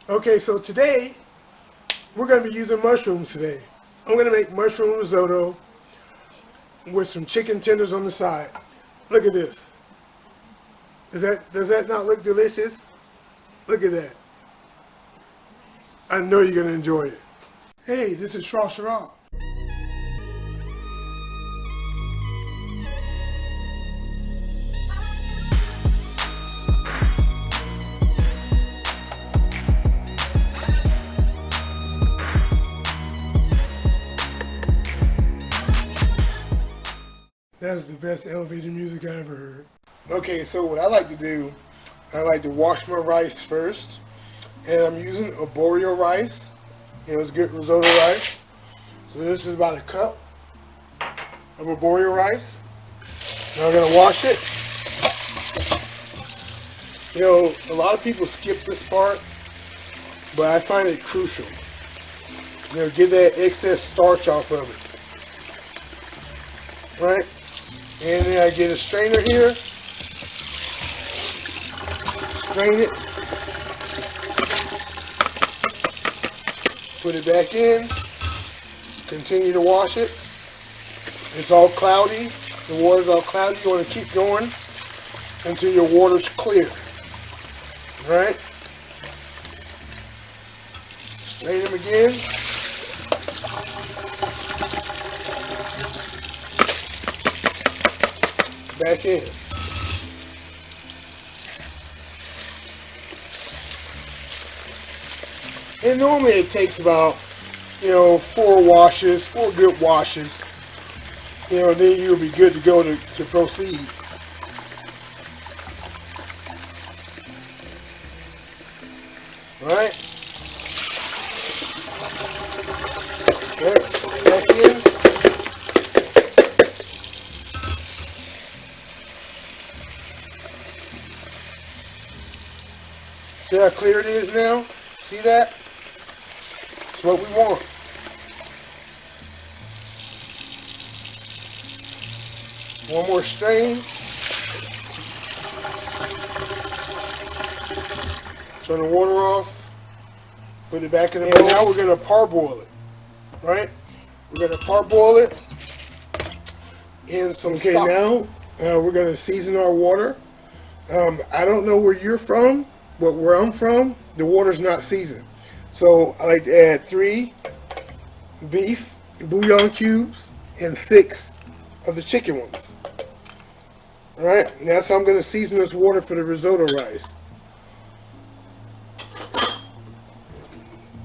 Okay, so today we're going to be using mushrooms today. I'm going to make mushroom risotto with some chicken tenders on the side. Look at this. Does that not look delicious? Look at that. I know you're going to enjoy it. Hey, this is Shra Shara. That's the best elevator music I ever heard. Okay, so what I like to do, I like to wash my rice first. And I'm using arborio rice. It's good risotto rice. So this is about a cup of arborio rice. Now I'm gonna wash it. A lot of people skip this part, but I find it crucial. Get that excess starch off of it. Right? And then I get a strainer here. Strain it. Put it back in. Continue to wash it. It's all cloudy. The water's all cloudy. You want to keep going until your water's clear. Right? Strain them again. Back in. And normally it takes about, 4 good washes. Then you'll be good to go to proceed. Right? Okay, back in. See how clear it is now? See that? That's what we want. One more strain. Turn the water off. Put it back in the bowl. Now we're going to parboil it. Right? We're going to parboil it in some stock. Now we're going to season our water. I don't know where you're from, but where I'm from, the water's not seasoned. So I like to add 3 beef bouillon cubes and 6 of the chicken ones. Alright, and that's how I'm going to season this water for the risotto rice.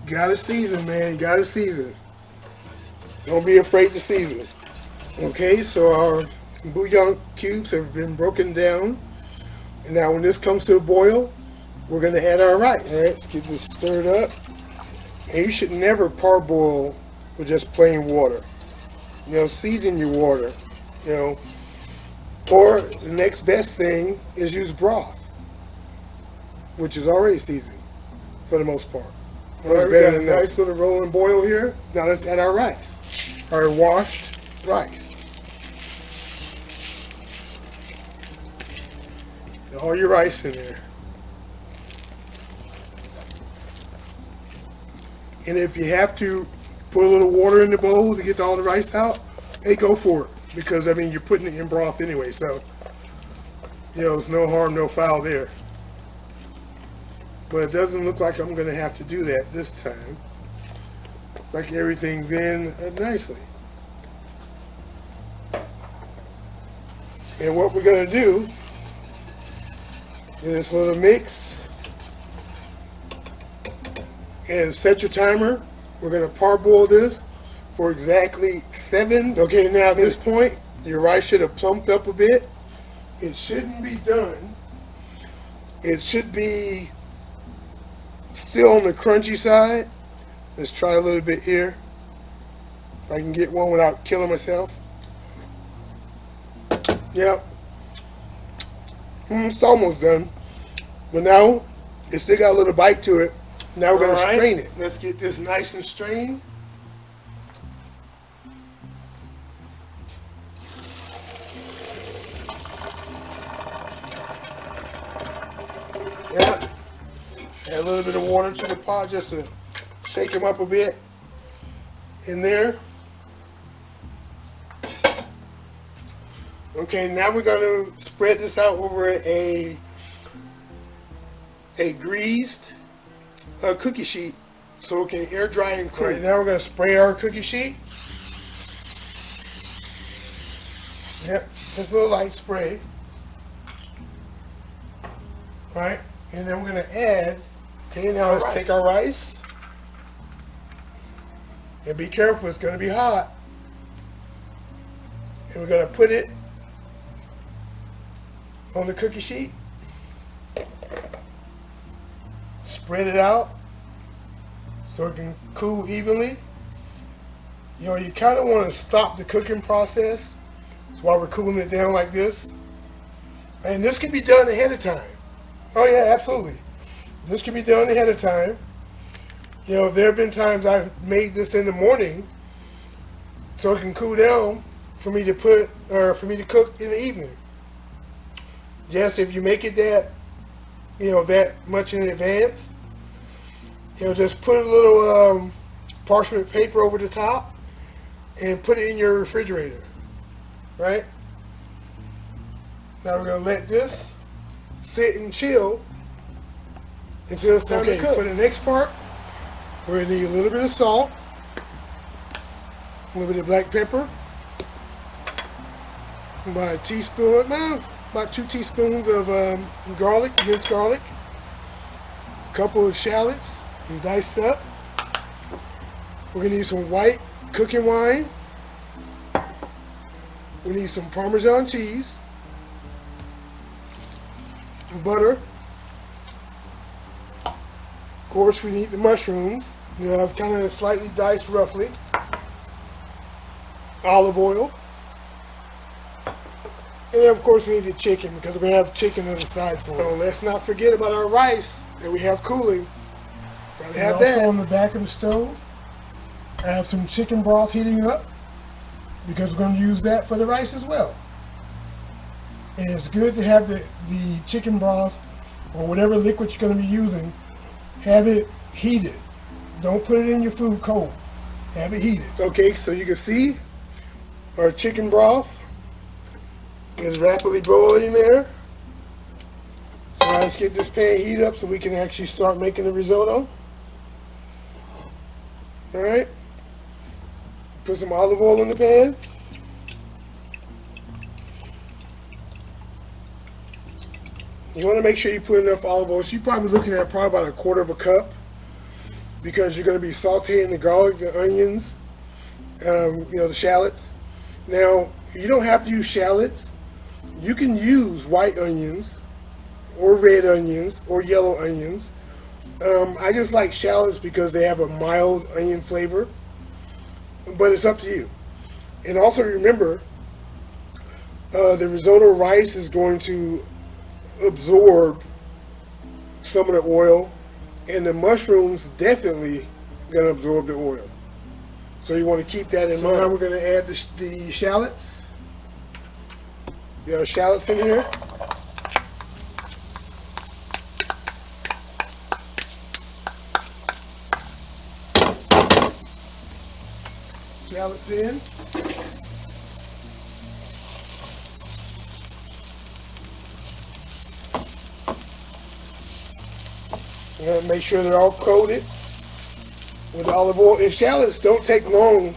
Gotta season, man. Gotta season. Don't be afraid to season it. Okay, so our bouillon cubes have been broken down. And now when this comes to a boil, we're going to add our rice. Alright, let's get this stirred up. And you should never parboil with just plain water. Season your water. Or the next best thing is use broth, which is already seasoned for the most part. Alright, we got a nice little rolling boil here. Now let's add our rice, our washed rice. Get all your rice in there. And if you have to put a little water in the bowl to get all the rice out, hey, go for it. Because, you're putting it in broth anyway, so, it's no harm, no foul there. But it doesn't look like I'm going to have to do that this time. It's like everything's in nicely. And what we're going to do in this little mix and set your timer. We're going to parboil this for exactly 7. Okay, now at this point, your rice should have plumped up a bit. It shouldn't be done. It should be still on the crunchy side. Let's try a little bit here. If I can get one without killing myself. Yep. It's almost done. But now, it's still got a little bite to it. Now we're going to strain it. Let's get this nice and strained. Yeah. Add a little bit of water to the pot just to shake them up a bit in there. Okay, now we're going to spread this out over a greased cookie sheet so it can air dry and cool. Right, now we're going to spray our cookie sheet. Yep, just a little light spray. Right, and then we're going to add, okay, now let's take our rice. And be careful, it's going to be hot. And we're going to put it on the cookie sheet. Spread it out so it can cool evenly. You know, you kind of want to stop the cooking process. That's why we're cooling it down like this. And this can be done ahead of time. Oh yeah, absolutely. This can be done ahead of time. You know, there have been times I've made this in the morning so it can cool down for me to cook in the evening. Just if you make it that, you know, that much in advance, you know, just put a little parchment paper over the top and put it in your refrigerator, right? Now we're gonna let this sit and chill until it's time to cook. For the next part, we're gonna need a little bit of salt, a little bit of black pepper, about a teaspoon, about 2 teaspoons of garlic, minced garlic, a couple of shallots and diced up. We're gonna need some white cooking wine. We need some Parmesan cheese, butter. Of course, we need the mushrooms. You know, I've kind of slightly diced roughly. Olive oil. And then, of course, we need the chicken because we're going to have chicken on the side for it. So let's not forget about our rice that we have cooling. Got to have that. Also on the back of the stove, I have some chicken broth heating up because we're going to use that for the rice as well. And it's good to have the chicken broth or whatever liquid you're going to be using, have it heated. Don't put it in your food cold. Have it heated. Okay, so you can see our chicken broth is rapidly boiling there. So now let's get this pan heated up so we can actually start making the risotto. Alright. Put some olive oil in the pan. You want to make sure you put enough olive oil. So you're probably looking at probably about 1/4 cup because you're going to be sauteing the garlic, the onions, you know, the shallots. Now, you don't have to use shallots. You can use white onions or red onions or yellow onions. I just like shallots because they have a mild onion flavor, but it's up to you. And also remember, the risotto rice is going to absorb some of the oil, and the mushrooms definitely going to absorb the oil. So you want to keep that in mind. Now we're going to add the shallots. You got shallots in here. Shallots in. And make sure they're all coated with olive oil. And shallots don't take long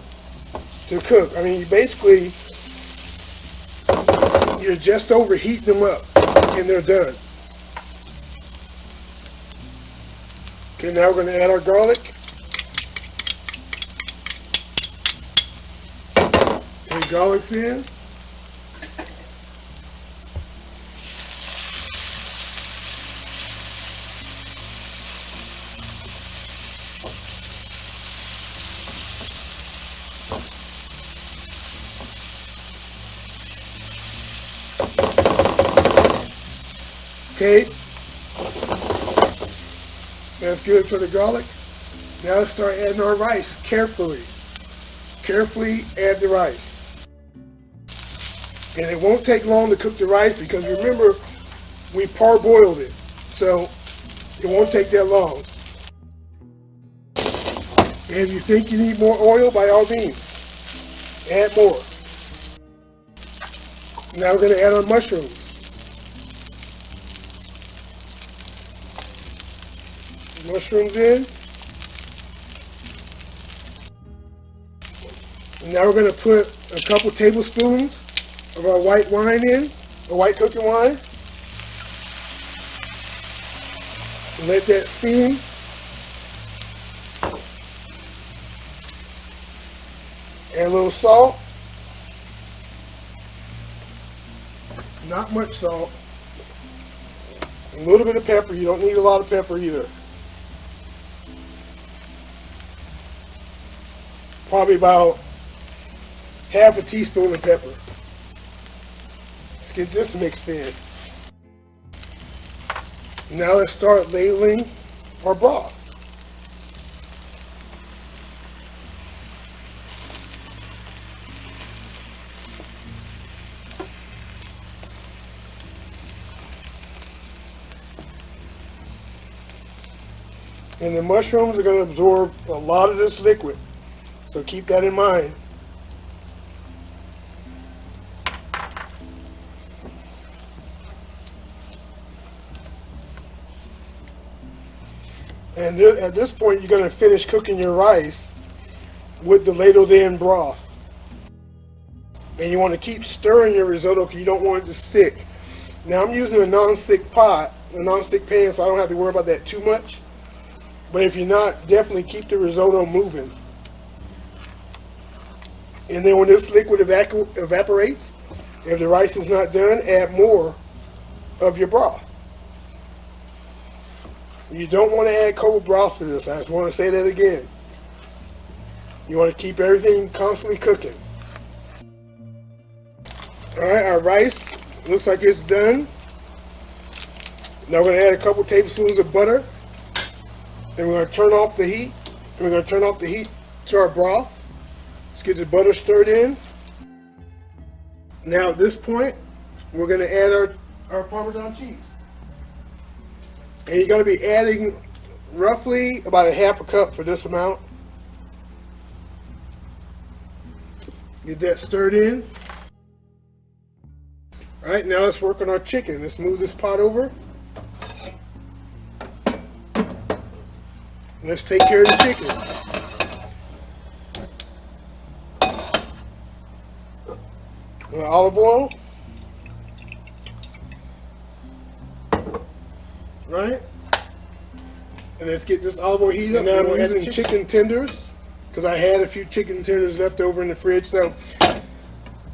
to cook. I mean, basically, you're just overheating them up and they're done. Okay, now we're going to add our garlic. Okay, garlic's in. Okay, that's good for the garlic. Now let's start adding our rice carefully. Carefully add the rice. And it won't take long to cook the rice because remember, we parboiled it. So It won't take that long. And if you think you need more oil, by all means, add more. Now we're going to add our mushrooms. Mushrooms in. And now we're going to put a couple tablespoons of our white wine in, or white cooking wine. And let that steam. Add a little salt. Not much salt. A little bit of pepper. You don't need a lot of pepper either. Probably about half a teaspoon of pepper. Let's get this mixed in. Now let's start ladling our broth. And the mushrooms are going to absorb a lot of this liquid, so keep that in mind. And at this point, you're going to finish cooking your rice with the ladled in broth. And you want to keep stirring your risotto because you don't want it to stick. Now I'm using a non-stick pot, a non-stick pan, so I don't have to worry about that too much. But if you're not, definitely keep the risotto moving. And then when this liquid evaporates, if the rice is not done, add more of your broth. You don't want to add cold broth to this. I just want to say that again. You want to keep everything constantly cooking. Alright, our rice looks like it's done. Now we're going to add a couple tablespoons of butter. Then we're going to turn off the heat. And we're going to turn off the heat to our broth. Let's get the butter stirred in. Now at this point, we're going to add our Parmesan cheese. And you're going to be adding roughly about a half a cup for this amount. Get that stirred in. Alright, now let's work on our chicken. Let's move this pot over. Let's take care of the chicken. Olive oil. Right? And let's get this olive oil heated up. Now I'm adding chicken tenders because I had a few chicken tenders left over in the fridge, so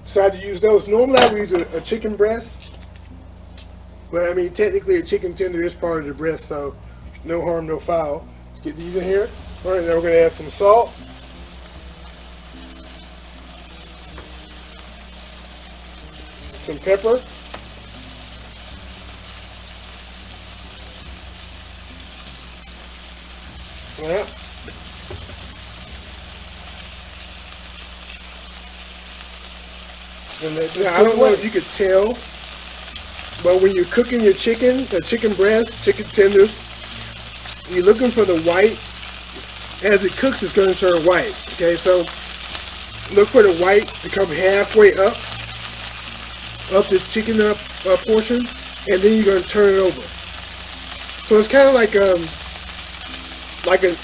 decided to use those. Normally I would use a chicken breast, but I mean technically a chicken tender is part of the breast, so no harm, no foul. Let's get these in here. All right, now we're going to add some salt. Some pepper. Yeah. Now, I don't know if you could tell, but when you're cooking your chicken, the chicken breast, chicken tenders, you're looking for the white. As it cooks, it's going to turn white. Okay, so look for the white to come halfway up the chicken portion, and then you're going to turn it over. So it's kind of like a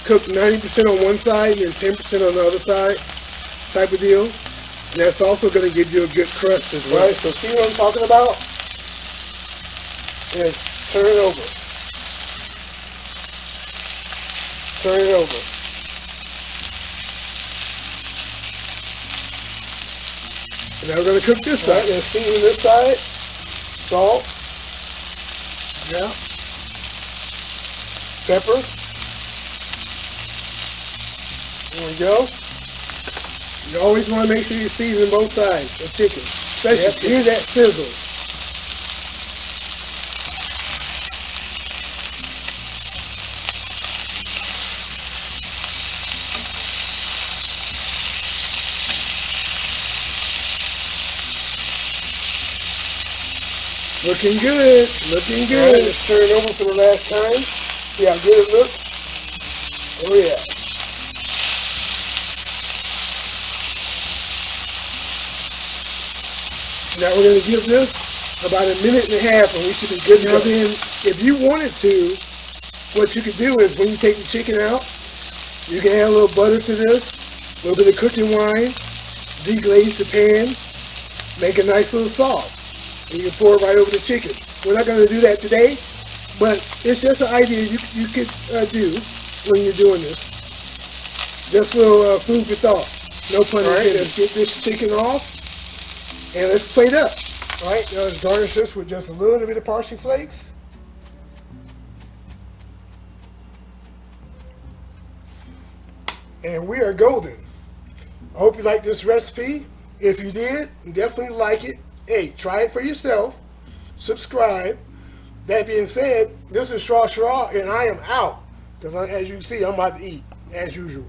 cook 90% on one side and then 10% on the other side type of deal. And that's also going to give you a good crust as well. Right, so see what I'm talking about? And turn it over. Turn it over. And now we're going to cook this side. Let's season this side. Salt. Yeah. Pepper. There we go. You always want to make sure you season both sides of chicken. Especially hear that sizzle. Looking good. Looking good. Right, let's turn it over for the last time. Yeah, get it look. Oh yeah. Now we're going to give this about a minute and a half and we should be good. Now then, if you wanted to, what you could do is when you take the chicken out, you can add a little butter to this, a little bit of cooking wine, deglaze the pan, make a nice little sauce. And you can pour it right over the chicken. We're not going to do that today, but it's just an idea you could do when you're doing this. Just a little food for thought. No pun intended. Let's get this chicken off and let's plate up. All right, now let's garnish this with just a little bit of parsley flakes. And we are golden. I hope you like this recipe. If you did, definitely like it. Hey, try it for yourself. Subscribe. That being said, this is Shra Shra, and I am out. Because as you can see, I'm about to eat, as usual.